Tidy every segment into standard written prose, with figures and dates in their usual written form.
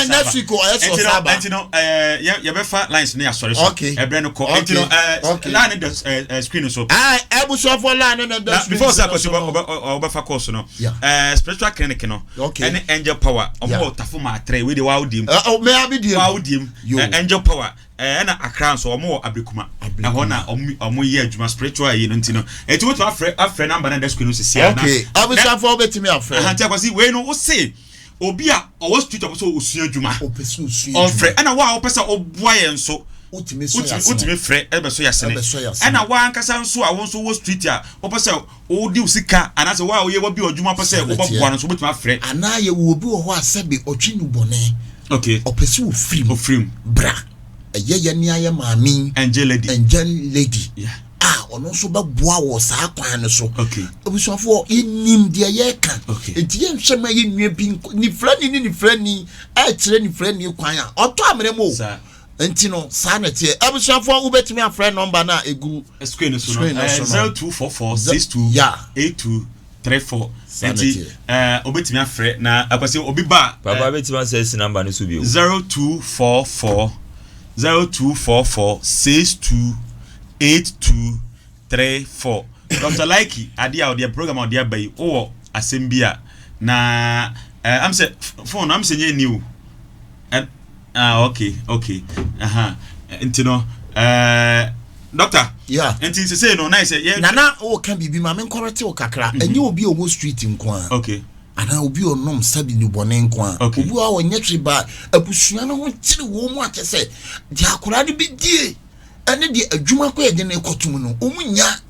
next week lines near sorry. Okay. Line the screen so. Before that, course no. Spiritual clinic no. Any angel power. Tafuma tray with the wild dim. Oh, may I be the wild dim? Angel power. And a crown so more abicuma. I want a more year, you must spiritual, you know. And to what a friend number and the screen is here. Okay, I was have for betting me a friend. I was when say. Obia or street of so Usia Juma. On Fred and a while person of boy and so. Ultimate Fred ever so yes. And a one Cassan so I want to street ya. Opasa, old Dusika, and as a while you will be a Juma Passa over one so with my friend. And now you will be what said be Ochinu Bonnet. Okay, or pursue free bra. A year near mammy and lady. Yeah. Ono so ba boa wo saa kwan no so okay obusofo enim de yeka okay enti ye nhwema ye nwa bi ni frani a kire ni frani kwan a oto amere mo enti no saa na tie obusofo wo betimi a friend number na egu screen no so 0244628234 enti obetimi a friend na akwase obi ba baba betimi a say number no so bi 0244628234 Dr. Likey adia or their program or their bay or asembia na I'm say phone I'm saying new okay intino doctor yeah and things say no nice yeah nana o can be ma men correct o kakra enye obi o street nkwa okay ana obi o nom sabi ni bone nkwa obi a wonye triba abusua no ho kire wo mu akese dia akora de bi die ene de adwuma ko ye de ne kotum no omunya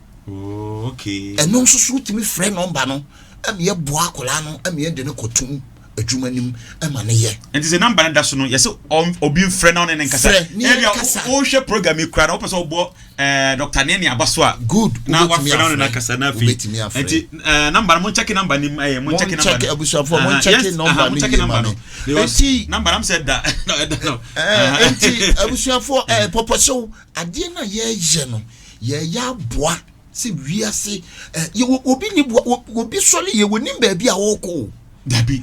okay eno nso so timi frɛ number no am ye boa akora no am ye de ne kotum adwuma nim ama ne ye enti se number da so no ye se obi frɛ na ne nkasa area o hwe program ikura na o pese obo Dr. Nene abaso a good na wa frɛ na ne nkasa na fi enti number mo check number nim mo check number check abusafo mo check number no enti number am said that no enti abusafo poposo ade na ye je no ye ya boa se wiase ye obi ni obi sole ye wonim ba bia wo ko dabi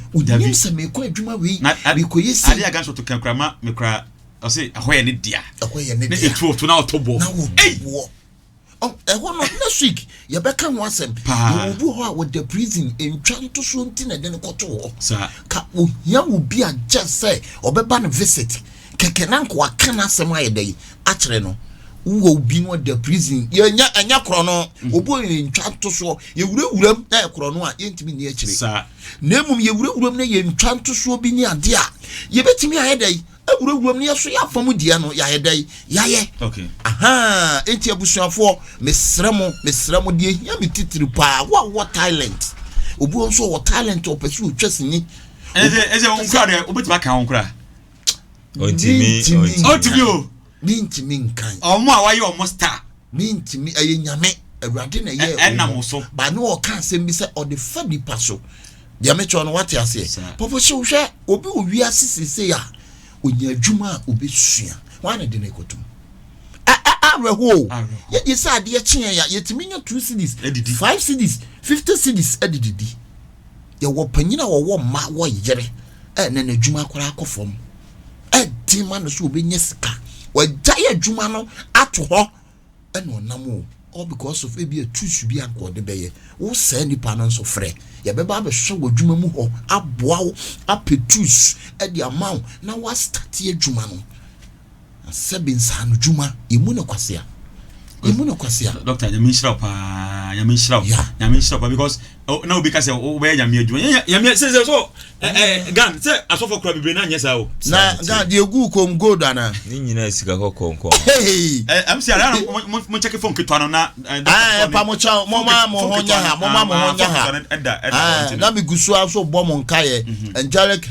se me ko adwuma we ko yesi ade aga so to kankrama me kra o se ahoye ne dia ne etu to na otobo eh eho no next week ye beka ho asem ye obu ho a with the prison entwanto so nti na de ne koto ho ka o ya obi a just say obeba no visit keke na nko aka na asem ayedai a kire no wo bi no the prison ye anya kro no obo entwanto so ye wurawuram na kro no a ye ntimi ne a kire nemum ye wurawuram na ye ntwanto so bi ni ade a ye betimi ayedai awurawuram ne so ya fam dia no ya ayedai yaye okay aha enti abusuafo mesremo de hia mititiri pa wa talent obu nso wo talent opesu twasini eze won kra de obetima kan won kra ontimi o mintimi nkan omo a waye omo star mintimi aye nyame awurade na ye enamo ba no o kan sem bi se o de fadi paso dia mecho no wate ase popo hwe obi owi asisese ya onya adwuma obesua wana de ne kotum areho ye say ade kyen ya yetimi nya 2 CDs 5 CDs 50 CDs adididi ye wo panyina wo ma wo yere na na adwuma akora akofom edi ma no so obenya sika wagya adwuma no ato ho eno namo all because of ebi atusu bi akode beye wo say nipa no so frɛ ye beba be hwe wadwuma mu ho aboa wo apetus edi amaw na wa start adwuma no asebin san adwuma emu na kwasea doctor yamishrao because na obi ka say o be yami adwuma say so gan say asofo kura bibre na nyesa o na gan de egu kom gold ana ni nyina sika kokko am say ara mo check phone kitwa no na pa mo cha mo honya ha na mi gusu aso bo mo nkaye angelic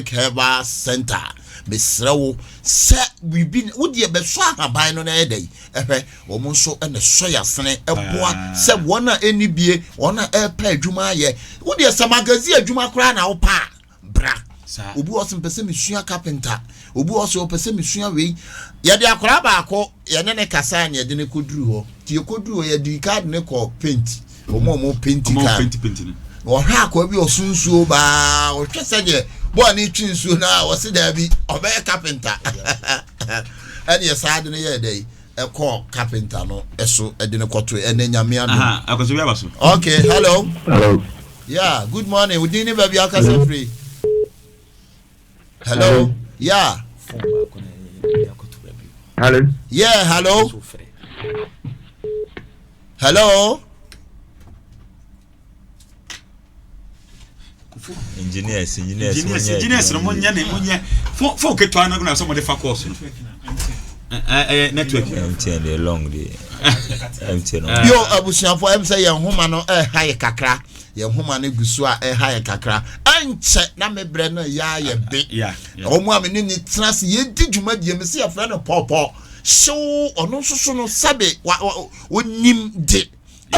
herbal center besrawo se we been wodi be so ahaban no na edai ehwe wo mo so na so yasene eboa se wona enibie wona epa adwuma ye wodi se magazine adwuma kra na wo pa bra obi wo se mpese mesua carpenter obi wo se opese mesua we ye de akora ba akọ ye ne kasa na ye de ne koduru ho ti ye koduru ye di card ne ko paint o mo paint card or hako be or sunsu ba or just said ye boy ni chinsu na or sit there be obey carpenter. And yes, I didn't hear day. A call carpenter no eso edine kwoto ene nyame ado. Akoso bi abaso. Okay, hello. Hello. Yeah, good morning. We didn't baby akasa free. Hello. Yeah. Hello. Yeah, hello. Hello. Engineers no monya for ketwa na somebody for course network MTN the long day MTN yo abusiafo em say yan homa no high kakra yan homa no gusu a high kakra anche na mebre no ya ye be omo amene ni trans ye di dwuma die me se afra no popo show ono soso no sabe onim de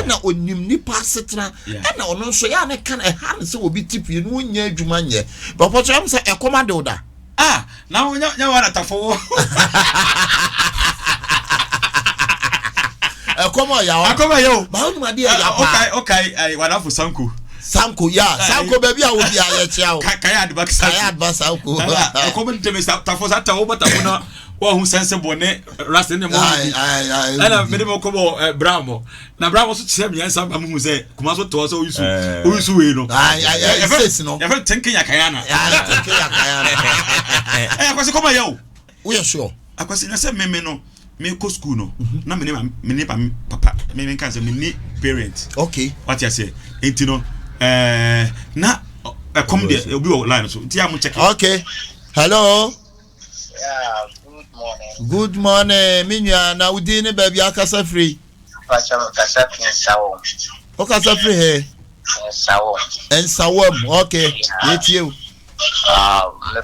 na onim nipa setra na ono so ya ne kan ha se obi tipi no nya adwuma nye popo am se ekoma de oda na nya wana tafo akoma ya ba onu ade ya okay wanafu sanko sanko baby a obi a ye chia o kaya adback sanko akoma nteme tafo sata wo bata no wa hu sense bone rast ne mo ana me dem ko bo bramo na bramo so tse me yansa ba mu se kuma so to so usu we no face no ya fa tenke ya kaya na akwase koma yo we sure akwase na se meme no me ko school no na me papa me kan se me ni parent okay what you say enti no na come there obi o line so ti am check okay hello yeah good morning minya na udini baby akasa free pacha kasa sawo o kasa free he sawo en sawam okay yetie me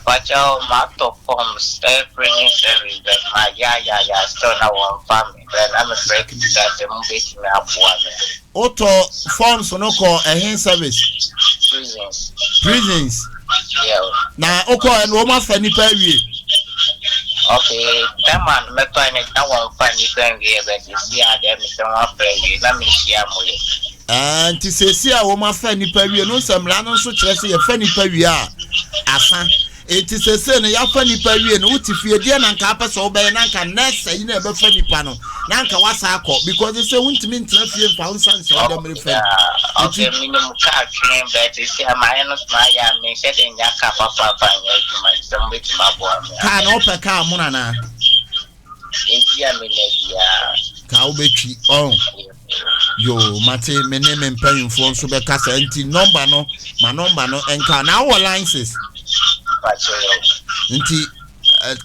pacha ma to forms training service but my ya still na one family then I'm afraid that the movie me aboa me auto forms no call a service prisons yeah na oko en wo ma fa nipa wie okay that man me to any that one funny thing here but you see how them so one friend na me share mo anti sesi a wo ma fa nipa wie no samra no so kire se ye fa nipa wie a asa eti sese no ya fa nipa wie no utifie die na nka apese wo be na nka nurse yi na be fa nipa no na nka wasa akọ because say wuntimi ntra fie fa unsan se wo dem refa okay minimum ka train but you see my no smile ya me say den ya ka papa nya juma somebody ma bo am ka na ope ka muna na enti ya me ya ka obetwi yo mate mene me mpanyimfo nso be kasa enti number no enka na wo licenses nti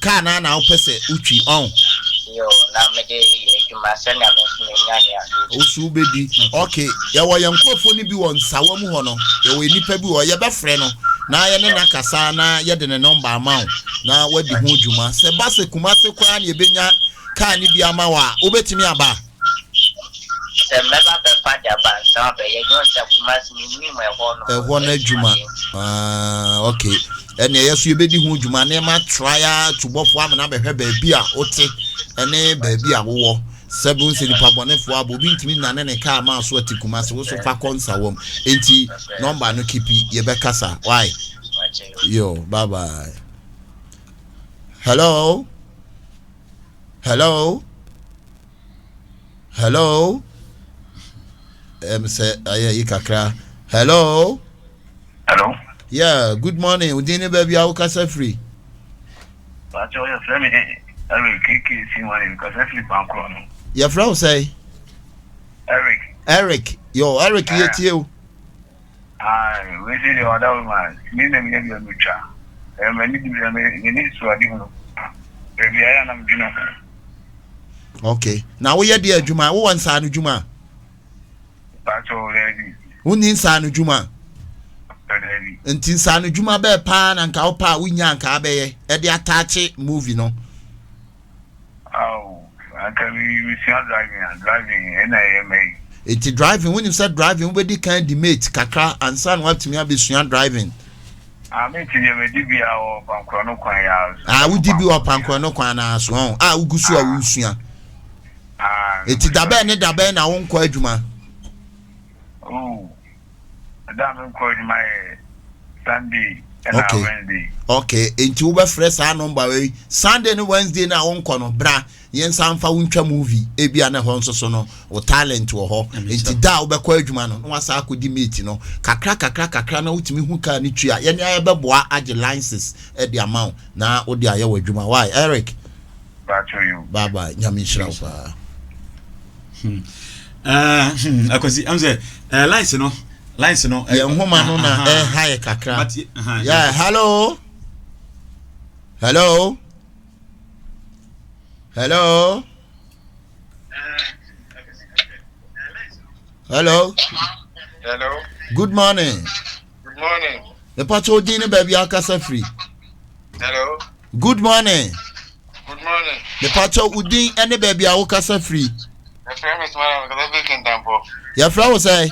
ka na opese utwi yo na me de juma se na me nya osu bedi okay ya wo yankofo ni bi won sawa mu ho no ya wo nipa bi wo ya be frɛ no na ya ne na kasa na ya de ne number ama na wadi ho dwuma se ba se kuma se kwa na ebenya ka ni bi ama wa obetimi aba se meba be father ban so be ye no se kuma se ni mu ho na dwuma okay ene yeso ebedi ho dwuma na ma try to bofo am na be hwe ba bi a ote ene ba bi a wo seven se nipa bonefo abobi ntimi na ne ka ma so atikuma se wo so fa konsa wom enti number no kipi ye be kasa why yo bye bye hello say aye ikakra hello yeah good morning udini baby how kasa free but you friend me Eric see one because I flip and crown. Your friend say Eric yo Eric yetie we see the other woman me name be Mucha me need to adi no baby I am juna okay now we dey adwuma wo wan sa no dwuma but already woni sa no dwuma ntin sa no dwuma be pa na nka wo pa wunya nka abeye e dey attach movie no I can be driving and I am it's driving when you said driving we can demate kakra and son what to me be driving I'm meeting you with DBA or Pancrono Quaya. Would DB or Pancrono Quana so ugusu a wusia it's da ben I won't quite juma I'm calling my Sunday and Wednesday. Okay, into Uber fresh our number way. Sunday and Wednesday na on kono bra. Yen samfa wuncha movie ebi ana ho nso so no o talent wo ho enti da obekwa adwuma no wasa akodi meet no kakra na utimi hu ka ni tua ye ne ayebeboa age licenses e di amount na odi aye wo adwuma why Eric bye bye nyame shira pa akwasi am say license no ye nhoma no na high kakra yeah hello Good morning. The patrol dinner baby akasa free. Hello. Good morning. The patrol udin any baby akasa free. My friend is Smile because Tampo. Your friend was say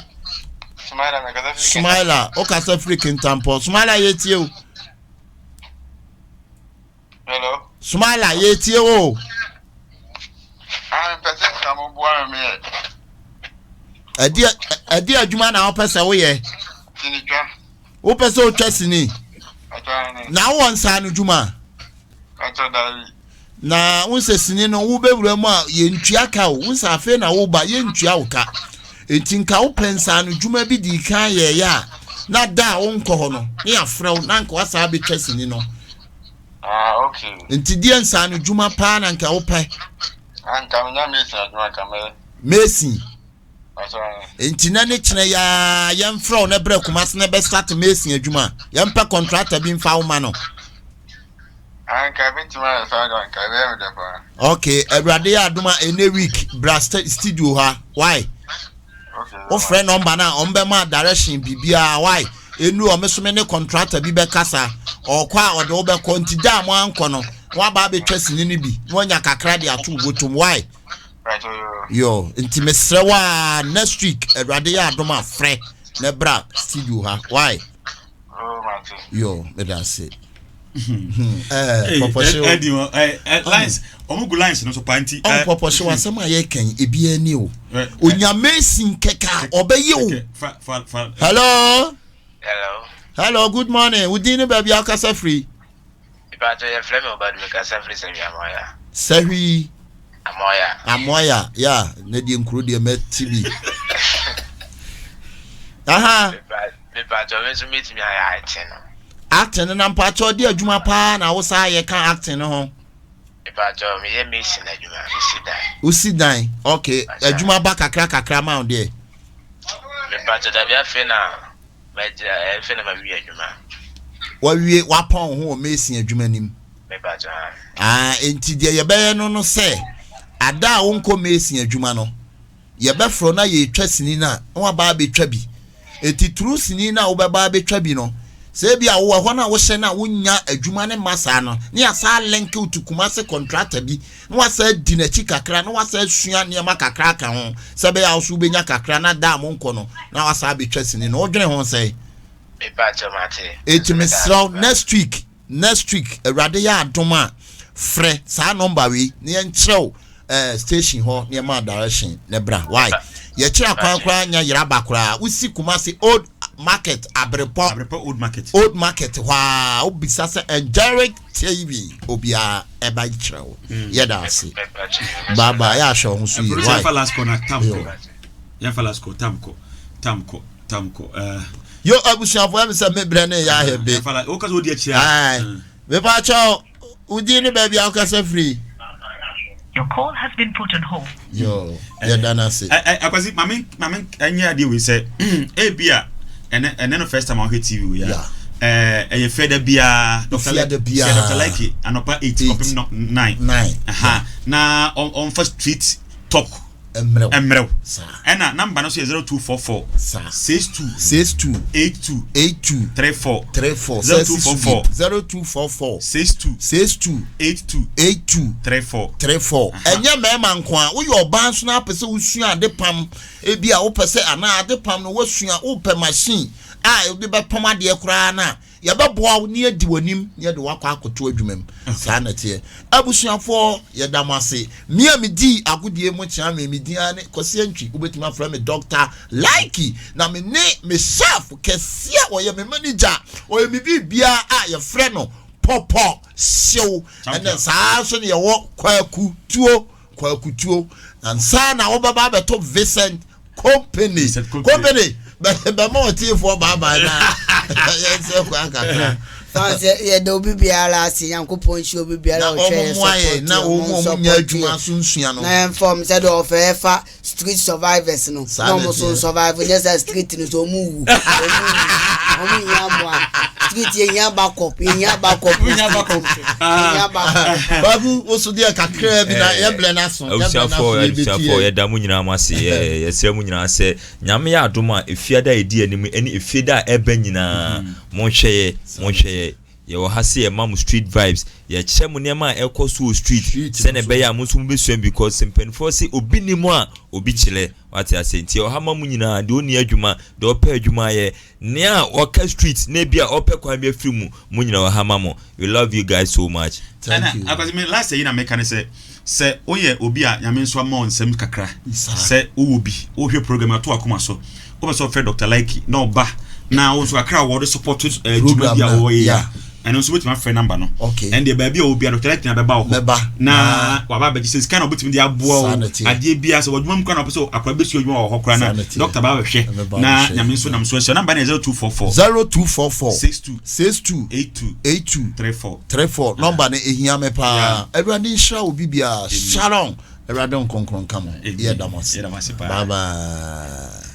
Smile okasa freaking Tampo. Smile yeti you. Hello. Smile yeti you. I'm person come boy me. Adi adwuma na opese wo ye. Tinitwa. Wo pese o twasini. Atwa Na wo nsa no dwuma. Atwa dali. Na wonse sini no wo bewura mu a ye ntua ka wo wonse afi na wo ba ye ntua wo ka. Enti nka wo pensa no dwuma bi di kan ye ya. Na da wo nko ho no. Ne afra wo na nka wasa be twasini no. Okay. Enti di nsa no dwuma pa na nka wo pe. Anka nya Messi adwuma kamera. Messi. Enti na ne kine ya yemfra na bre kumase na be start Messi adwuma. Yempa contractor bi mfa wo ma no. Anka bitima saga anka be me defa. Okay, everyday aduma any week Brasta studio ha. Why? Okay. O friend number na ombe ma direction bibia why? Enu o mesome ne contractor bi be kasa. O kwa o de o be kontida mo anko no. Wa ba be twasini ni bi. Wonya kakra de atu botum why? Yo, inti mesrewa next week everyday aduma frɛ na bra studio ha. Why? Oh Martin. Yo, me da say. Lines omugu lines no so panti poposhe wasema ye kan ebi ani o onyame sin keka obeye o hello good morning udini baby akasa free ibato ye flame obadu akasa free se amoya sahi amoya ya na di nkuru de ma TV aha ibato we so meet me aya iteno acting na mpacho di adwuma pa na wo sa ye kan acting no ho ibato me ye Messi na adwuma usidan okay adwuma ba kakra ma on there ibato da bia fe na meja fe na ma wi adwuma wa wie wa pon ho Messi adwuma nim ibato enti de ye be no se ada wo nko Messi adwuma no ye be fro na ye twasini na wa ba be twa bi enti true sini na wo ba be twa bi no se bia wo ho na wo hye na wonya adwuma ne masa no ne asa link utukuma se contractor bi no wasa di na chi kakra no wasa sua ne ma kakra ka ho se be ya wo benya kakra na da mo nko no na wasa be twasini no odwene ho se me pa chamate it misraw next week awrade ya adoma frɛ sa number we ne enkyerɛw station ho ne ma direction ne bra why ye kira kwankwa nya yira bakura usi kumase old market abrepo old market wa obisa se direct TV obia eba kyerɛw ye da ase baba ya hwe ho so yi why ya falasko tamko yo abusuafo am se mebre ne ya hebe o kaso odi akira me pa cho udi ni baby akasa free. Your call has been put on hold. Yo, dana say. Akwasi mama anya ade we say bia and then first time on TV we ya feda bia Dr. Like anopa 8 kopim 9 aha na on first street talk emrew ena number no 0244 62 82 34 0244 62 82 34 enya mema nko a wo yo ban so na pese wo sua ade pam e bia wo pese ana ade pam no wo sua wo pe machine a e be pam ade kura na ya beboa ni adi wanim ye de wakwa akoto adwumam saa na tie abusuafo ye damase mia medi agodie mo kya me di ane kwose antwi ubetimi afra me doctor like na me ne me chef kesia oye me manager oye me bibia a ye frɛ no popo show and then saa so ne ye wo kwakutuo and sa na wo baba be top Vincent company be mo tie for baba na yes kwa kakra ye do bibiara si yankopon shi obibiara o hwe na o nya adwuma sunsuan no na inform said of efa street survivors no no so survive yes street no so mu yamwa street yen backup babu oso dia kakra bi na ye ble na so ye da mu nyina amase ye sere mu nyina se nyame ya adoma efiada edi anim eni efiada eba nyina mo hweye ye wo hase ye mam street vibes ye chemu nema ekoso street se ne be ya mo so besuam because simpenfo se obi ni mu a obi chile what ya say nti o hama mu nyina de oni adwuma de opa adwuma ye ne a oka street na bia opa kwan bia firi mu nyina o hama mo. We love you guys so much. Thank you. Because me last year na make can say oye obi a nyame nso ama onsem kakra say obi o hwe program ato akoma so o be so fe Dr. Like na oba na o so kakra wo support adwuma bia wo ye and also with my friend number no okay and the baby will be a Dr. Like na beba ho na waba be say kind of betwem dia aboa ade bia so wadwuma mkwa na so akwa be su adwuma ho kra na Dr. ba hwe na nyame nso nam so number na 0244 62 82 34 number na ehia me pa everybody share obi bia Sharon everybody on konkron kamo ye damos bye bye.